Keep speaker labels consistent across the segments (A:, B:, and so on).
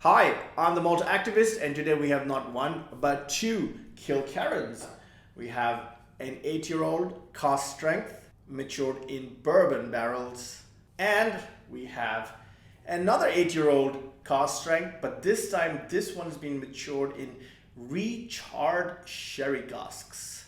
A: Hi, I'm the Malt activist, and today we have not one but two KILKERRANs. We have an 8-year-old cask strength, matured in bourbon barrels, and we have another 8-year-old cask strength, but this time this one's been matured in recharred sherry casks.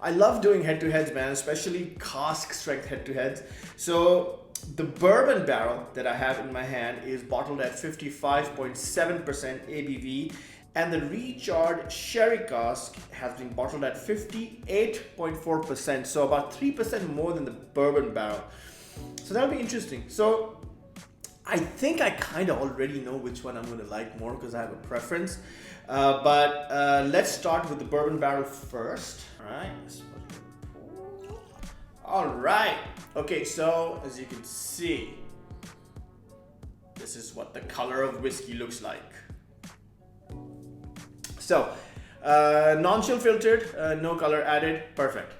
A: I love doing head-to-heads, man, especially cask strength head-to-heads. So the bourbon barrel that I have in my hand is bottled at 55.7% ABV, and the recharred sherry cask has been bottled at 58.4%, so about 3% more than the bourbon barrel. So that'll be interesting. So I think I kind of already know which one I'm going to like more because I have a preference. But let's start with the bourbon barrel first. All right. Okay, so as you can see, this is what the color of whiskey looks like. So, non-chill filtered, no color added, perfect.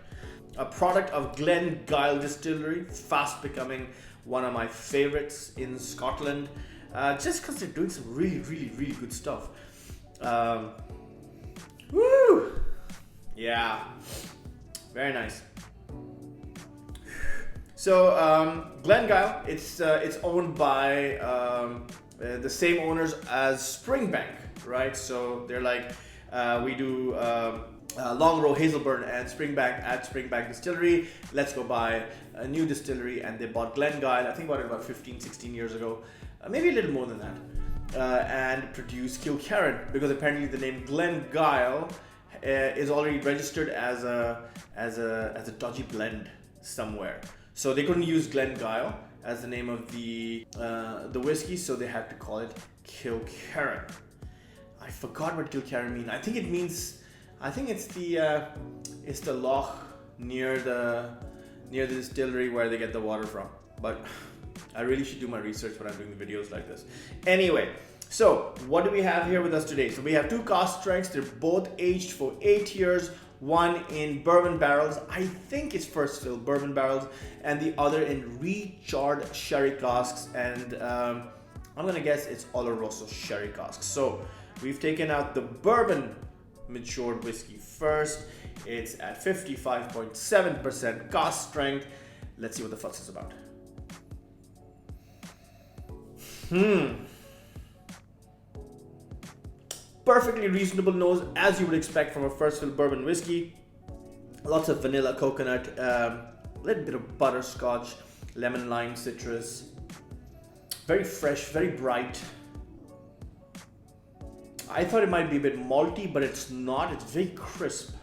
A: A product of Glengyle Distillery, fast becoming one of my favorites in Scotland, just because they're doing some really good stuff. Woo! Yeah, very nice. So Glengyle, it's owned by the same owners as Springbank, right? So they're like, we do Long Row, Hazelburn, and Springbank at Springbank Distillery. Let's go buy a new distillery, and they bought Glengyle. I think about 15-16 years ago, maybe a little more than that, and produced KILKERRAN, because apparently the name Glengyle is already registered as a dodgy blend somewhere. So they couldn't use Glengyle as the name of the whiskey, so they had to call it KILKERRAN. I forgot what KILKERRAN means. I think it's the loch near the distillery where they get the water from. But I really should do my research when I'm doing the videos like this. Anyway, so what do we have here with us today? So we have two cask strengths. They're both aged for 8 years. One in bourbon barrels, I think it's first fill bourbon barrels, and the other in recharred sherry casks, and I'm gonna guess it's Oloroso sherry casks. So we've taken out the bourbon matured whiskey first. It's at 55.7% cask strength. Let's see what the fuss is about. Perfectly reasonable nose, as you would expect from a first fill bourbon whiskey. Lots of vanilla, coconut, a little bit of butterscotch, lemon, lime, citrus. Very fresh, very bright. I thought it might be a bit malty, but it's not. It's very crisp.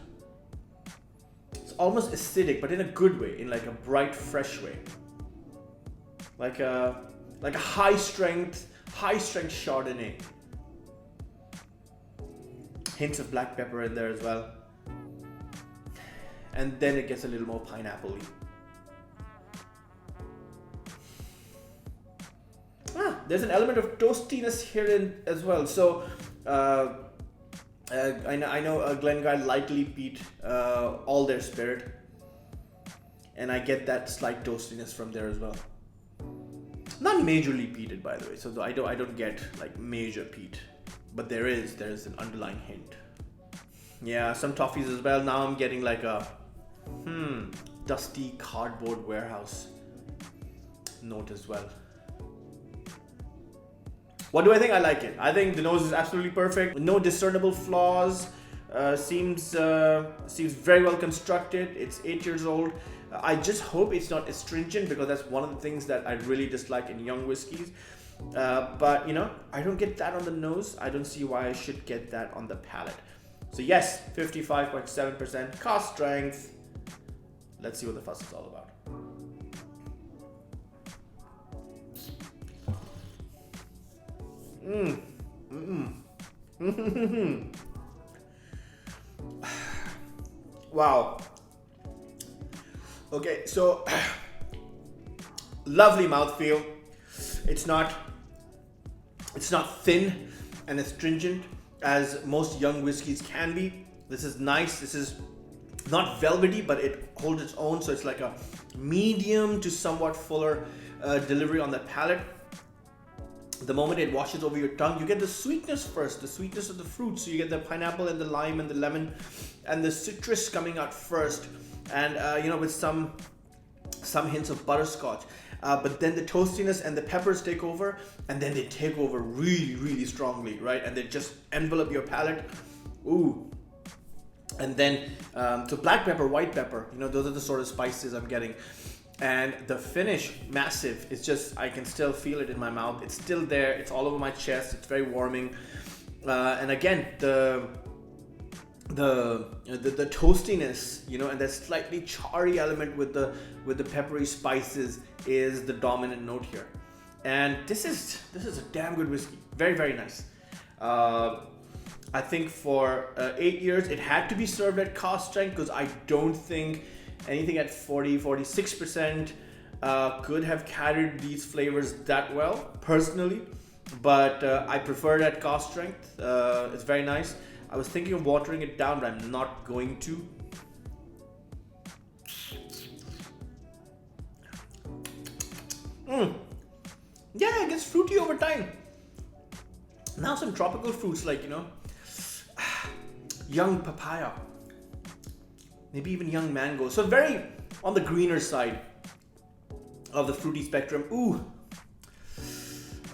A: It's almost acidic, but in a good way, in like a bright, fresh way. Like a high strength Chardonnay. Hints of black pepper in there as well. And then it gets a little more pineapple-y. There's an element of toastiness here in as well. So I know Glengyle lightly peat all their spirit, and I get that slight toastiness from there as well. Not majorly peated, by the way. So I don't get like major peat. But there's an underlying hint. Yeah, some toffees as well. Now I'm getting like a dusty cardboard warehouse note as well. What do I think? I like it. I think the nose is absolutely perfect. No discernible flaws. Seems very well constructed. It's 8 years old. I just hope it's not astringent, because that's one of the things that I really dislike in young whiskeys. But you know, I don't get that on the nose. I don't see why I should get that on the palate. So yes, 55.7% cask strength. Let's see what the fuss is all about. Wow. Okay, so lovely mouthfeel. It's not thin and astringent as most young whiskeys can be. This is nice. This is not velvety, but it holds its own. So it's like a medium to somewhat fuller delivery on the palate. The moment it washes over your tongue, you get the sweetness first, the sweetness of the fruit. So you get the pineapple and the lime and the lemon and the citrus coming out first, and with some hints of butterscotch. But then the toastiness and the peppers take over, and then they take over really, really strongly, right? And they just envelop your palate. Ooh. And then, so black pepper, white pepper, those are the sort of spices I'm getting. And the finish, massive. It's just, I can still feel it in my mouth. It's still there. It's all over my chest. It's very warming. And again, the toastiness, and that slightly charry element with the peppery spices is the dominant note here. And this is a damn good whiskey. Very, very nice. I think for 8 years, it had to be served at cask strength, because I don't think anything at 46% could have carried these flavors that well, personally. But I prefer it at cask strength. It's very nice. I was thinking of watering it down, but I'm not going to. Yeah, it gets fruity over time. Now some tropical fruits like, young papaya. Maybe even young mango. So very on the greener side of the fruity spectrum. Ooh.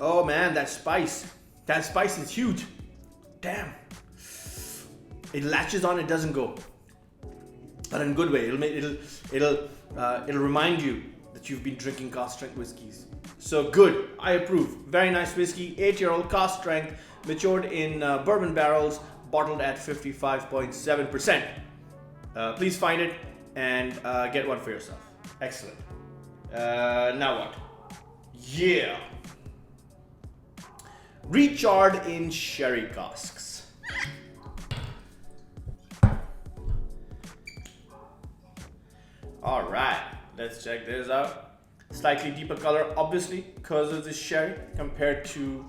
A: Oh man, that spice. That spice is huge. Damn. It latches on, it doesn't go. But in a good way. It'll remind you that you've been drinking cask strength whiskeys. So good. I approve. Very nice whiskey. 8-year-old cask strength, matured in bourbon barrels, bottled at 55.7%. Please find it and get one for yourself. Excellent. Now what? Yeah. Recharred in sherry casks. All right, let's check this out. Slightly deeper color, obviously, because of the sherry compared to,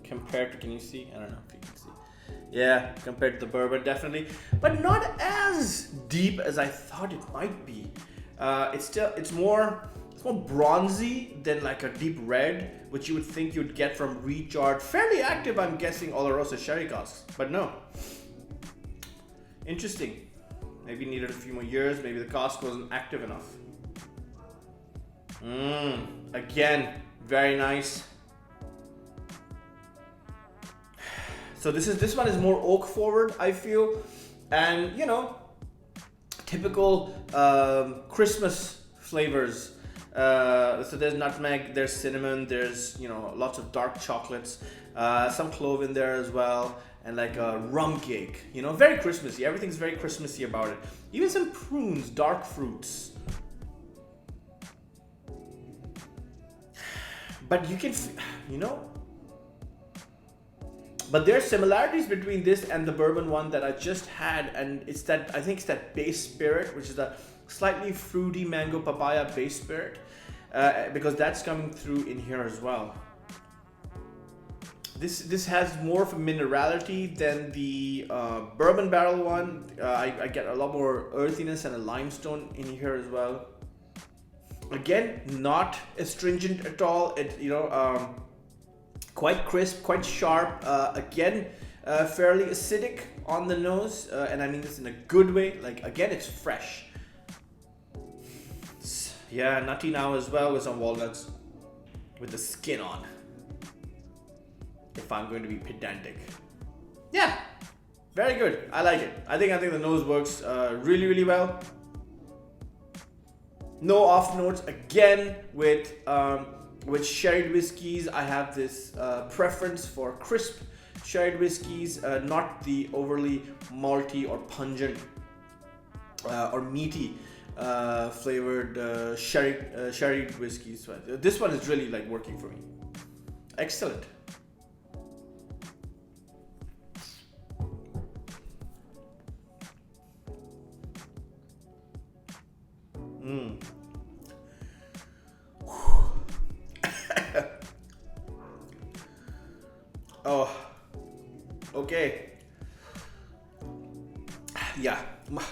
A: can you see? I don't know if you can see. Yeah, compared to the bourbon, definitely, but not as deep as I thought it might be. It's more bronzy than like a deep red, which you would think you'd get from recharred, fairly active, I'm guessing, Oloroso sherry casks, but no. Interesting. Maybe needed a few more years. Maybe the cask wasn't active enough. Again, very nice. So this one is more oak forward, I feel, and typical Christmas flavors. So there's nutmeg, there's cinnamon, there's lots of dark chocolates, some clove in there as well, and like a rum cake. Very Christmassy. Everything's very Christmassy about it. Even some prunes, dark fruits. But you can, But there are similarities between this and the bourbon one that I just had, and I think it's that base spirit, which is a slightly fruity mango papaya base spirit, because that's coming through in here as well. This has more of a minerality than the bourbon barrel one. I get a lot more earthiness and a limestone in here as well. Again, not astringent at all. Quite crisp, quite sharp. Again, fairly acidic on the nose, and I mean this in a good way. Like, again, it's fresh. Yeah, nutty now as well with some walnuts with the skin on. If I'm going to be pedantic. Yeah, very good. I like it. I think the nose works really, really well. No off notes. Again, with sherried whiskeys, I have this preference for crisp sherried whiskeys, not the overly malty or pungent or meaty flavored sherried whiskeys. This one is really like working for me. Excellent. Oh, okay. Yeah,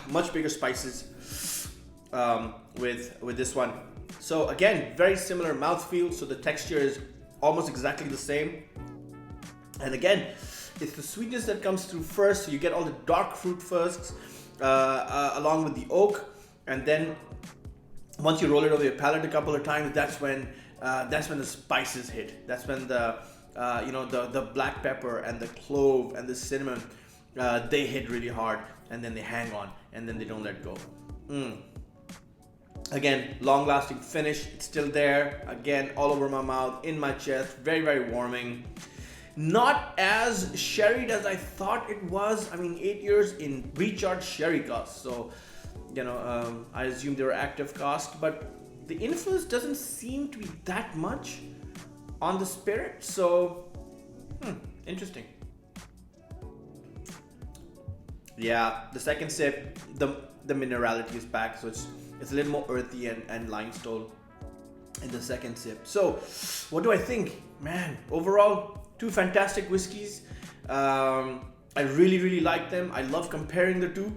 A: much bigger spices with this one. So again, very similar mouthfeel. So the texture is almost exactly the same. And again, it's the sweetness that comes through first. So you get all the dark fruit first, along with the oak, and then once you roll it over your palate a couple of times, that's when the spices hit. That's when the black pepper and the clove and the cinnamon, they hit really hard, and then they hang on, and then they don't let go. Again, long-lasting finish. It's still there. Again, all over my mouth, in my chest. Very, very warming. Not as sherried as I thought it was. I mean, 8 years in recharged sherry cask. So, I assume they were active cask, but the influence doesn't seem to be that much on the spirit. So, interesting. Yeah, the second sip, the minerality is back, so it's a little more earthy and limestone in the second sip. So, what do I think? Man, overall, 2 fantastic whiskeys. I really, really like them. I love comparing the two.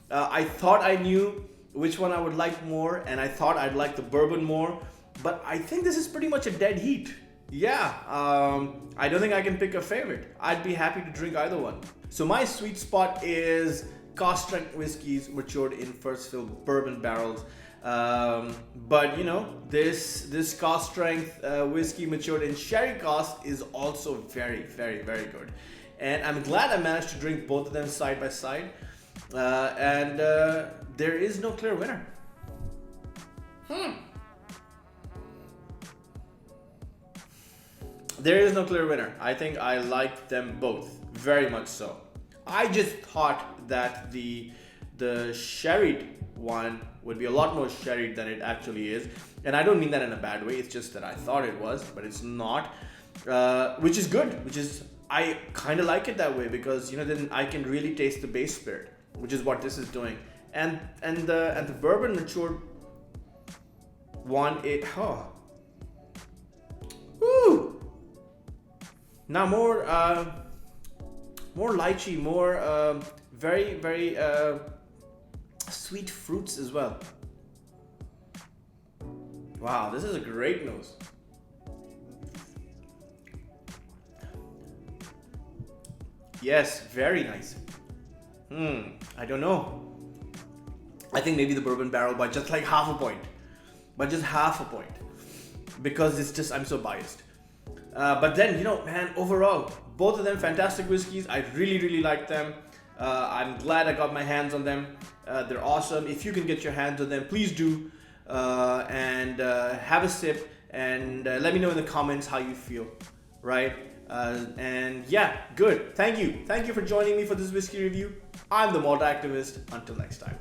A: I thought I knew which one I would like more, and I thought I'd like the bourbon more, but I think this is pretty much a dead heat. Yeah, I don't think I can pick a favorite. I'd be happy to drink either one. So my sweet spot is cask strength whiskeys matured in first fill bourbon barrels. But this cask strength whiskey matured in sherry cask is also very, very, very good. And I'm glad I managed to drink both of them side by side. And there is no clear winner. There is no clear winner. I think I like them both, very much so. I just thought that the sherried one would be a lot more sherried than it actually is. And I don't mean that in a bad way, it's just that I thought it was, but it's not. Which is good, I kind of like it that way, because then I can really taste the base spirit, which is what this is doing. And the bourbon matured one, woo! Now more lychee, more very, very sweet fruits as well. Wow, this is a great nose. Yes, very nice. I don't know. I think maybe the bourbon barrel by just like half a point. By just half a point. Because it's just, I'm so biased. But then, man, overall, both of them fantastic whiskeys. I really, really like them. I'm glad I got my hands on them. They're awesome. If you can get your hands on them, please do. And have a sip and let me know in the comments how you feel, right? And yeah, good. Thank you for joining me for this whiskey review. I'm the Malt Activist. Until next time.